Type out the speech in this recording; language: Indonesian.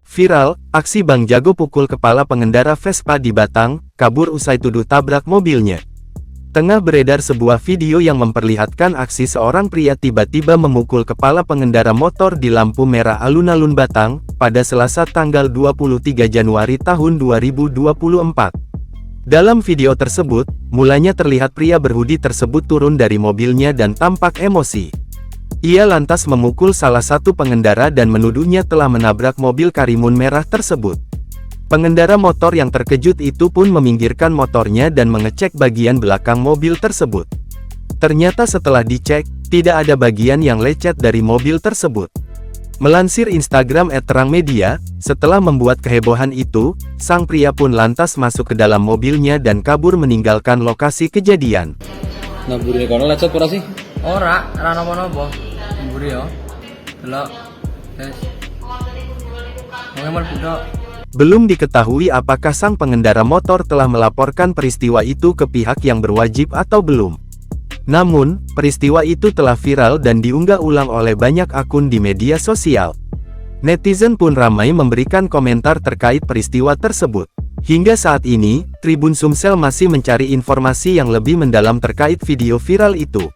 Viral, aksi Bang Jago pukul kepala pengendara Vespa di Batang, kabur usai tuduh tabrak mobilnya. Tengah beredar sebuah video yang memperlihatkan aksi seorang pria tiba-tiba memukul kepala pengendara motor di lampu merah alun-alun Batang, pada Selasa tanggal 23 Januari tahun 2024. Dalam video tersebut, mulanya terlihat pria berhoodie tersebut turun dari mobilnya dan tampak emosi. Ia lantas memukul salah satu pengendara dan menuduhnya telah menabrak mobil Karimun merah tersebut. Pengendara motor yang terkejut itu pun meminggirkan motornya dan mengecek bagian belakang mobil tersebut. Ternyata setelah dicek, tidak ada bagian yang lecet dari mobil tersebut. Melansir Instagram @terangmedia, setelah membuat kehebohan itu, sang pria pun lantas masuk ke dalam mobilnya dan kabur meninggalkan lokasi kejadian. Nah, buri kono lecet ora sih? Ora napa-napa. Mburi ya. Delok. Guys. Ngemel budok. Belum diketahui apakah sang pengendara motor telah melaporkan peristiwa itu ke pihak yang berwajib atau belum. Namun, peristiwa itu telah viral dan diunggah ulang oleh banyak akun di media sosial. Netizen pun ramai memberikan komentar terkait peristiwa tersebut. Hingga saat ini, Tribun Sumsel masih mencari informasi yang lebih mendalam terkait video viral itu.